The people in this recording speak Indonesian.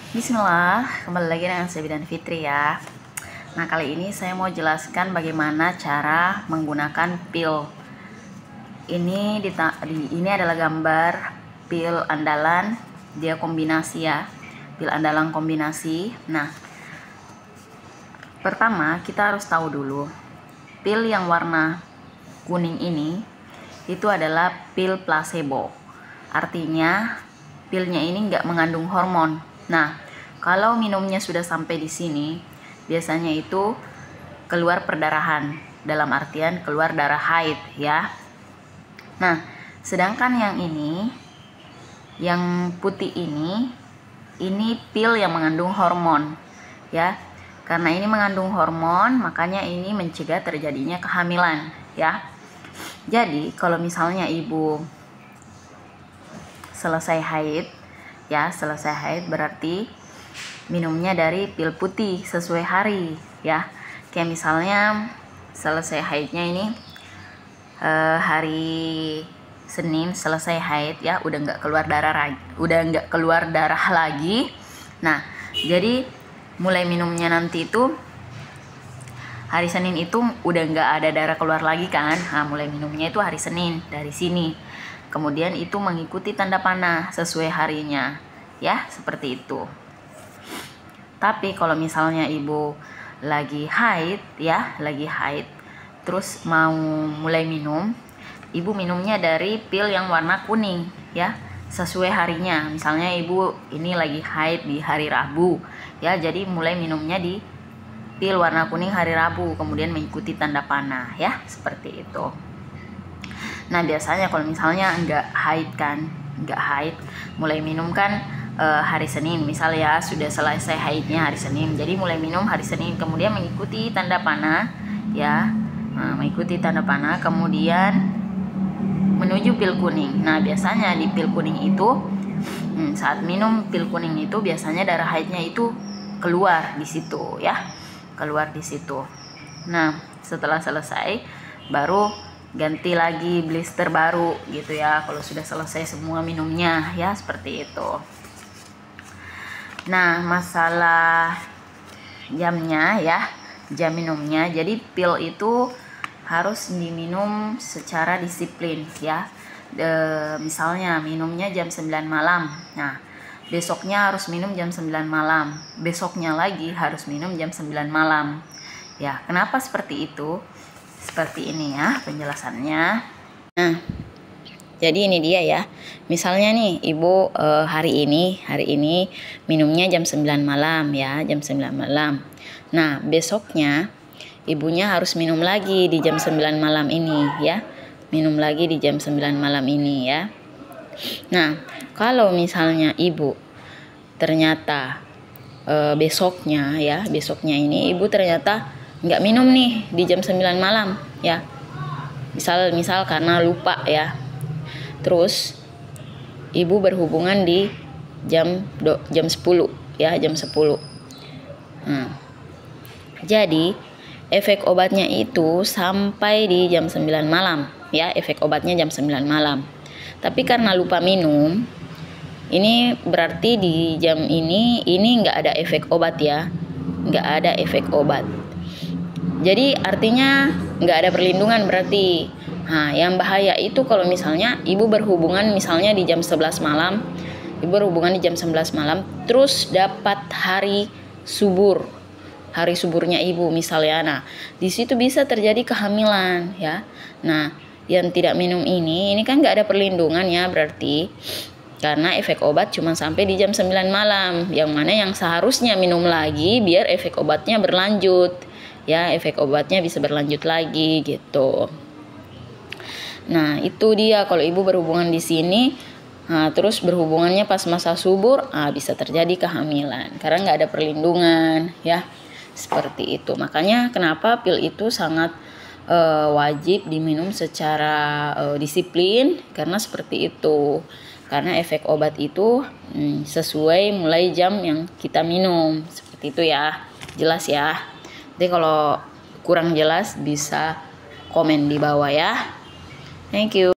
Bismillah, kembali lagi dengan saya Bidan Fitri ya. Nah, kali ini saya mau jelaskan bagaimana cara menggunakan pil. Ini adalah gambar pil andalan, dia kombinasi ya. Pil andalan kombinasi. Nah, pertama kita harus tahu dulu, pil yang warna kuning ini itu adalah pil placebo. Artinya pilnya ini nggak mengandung hormon. Nah, kalau minumnya sudah sampai di sini, biasanya itu keluar perdarahan, dalam artian keluar darah haid ya. Nah, sedangkan yang ini, yang putih ini pil yang mengandung hormon ya. Karena ini mengandung hormon, makanya ini mencegah terjadinya kehamilan ya. Jadi, kalau misalnya ibu selesai haid ya, selesai haid berarti minumnya dari pil putih sesuai hari ya. Kayak misalnya selesai haidnya ini hari Senin selesai haid ya, udah nggak keluar darah lagi. Nah, jadi mulai minumnya nanti itu hari Senin itu udah nggak ada darah keluar lagi kan. Nah, mulai minumnya itu hari Senin dari sini. Kemudian itu mengikuti tanda panah sesuai harinya ya, seperti itu. Tapi kalau misalnya ibu lagi haid ya, lagi haid terus mau mulai minum, ibu minumnya dari pil yang warna kuning ya, sesuai harinya. Misalnya ibu ini lagi haid di hari Rabu ya, jadi mulai minumnya di pil warna kuning hari Rabu, kemudian mengikuti tanda panah ya, seperti itu. Nah, biasanya kalau misalnya nggak haid, mulai minum kan hari Senin, misal ya sudah selesai haidnya hari Senin, jadi mulai minum hari Senin, kemudian mengikuti tanda panah ya, mengikuti tanda panah, kemudian menuju pil kuning. Nah, biasanya di pil kuning itu saat minum pil kuning itu biasanya darah haidnya itu keluar di situ ya, keluar di situ. Nah, setelah selesai baru ganti lagi blister baru gitu ya, kalau sudah selesai semua minumnya ya, seperti itu. Nah, masalah jamnya ya, jam minumnya, jadi pil itu harus diminum secara disiplin ya. Misalnya minumnya jam 9 malam, nah besoknya harus minum jam 9 malam, besoknya lagi harus minum jam 9 malam ya. Kenapa seperti itu? Seperti ini ya penjelasannya. Nah, jadi ini dia ya. Misalnya nih ibu hari ini minumnya jam 9 malam ya, jam 9 malam. Nah, besoknya ibunya harus minum lagi di jam 9 malam ini ya. Minum lagi di jam 9 malam ini ya. Nah, kalau misalnya ibu ternyata besoknya ini ibu ternyata nggak minum nih di jam 9 malam ya, misal karena lupa ya, terus ibu berhubungan di jam 10 ya, jam 10. Nah, jadi efek obatnya itu sampai di jam 9 malam ya, efek obatnya jam 9 malam. Tapi karena lupa minum, ini berarti di jam ini nggak ada efek obat ya, nggak ada efek obat. Jadi artinya nggak ada perlindungan berarti. Nah, yang bahaya itu kalau misalnya ibu berhubungan misalnya di jam 11 malam, ibu berhubungan di jam 11 malam, terus dapat hari suburnya ibu misalnya. Nah, di situ bisa terjadi kehamilan ya. Nah, yang tidak minum ini kan nggak ada perlindungan ya berarti. Karena efek obat cuma sampai di jam 9 malam, yang mana yang seharusnya minum lagi biar efek obatnya berlanjut. Ya, efek obatnya bisa berlanjut lagi gitu. Nah, itu dia kalau ibu berhubungan di sini, nah, terus berhubungannya pas masa subur, bisa terjadi kehamilan karena nggak ada perlindungan ya, seperti itu. Makanya kenapa pil itu sangat wajib diminum secara disiplin, karena seperti itu. Karena efek obat itu sesuai mulai jam yang kita minum, seperti itu ya. Jelas ya. Jadi kalau kurang jelas bisa komen di bawah ya. Thank you.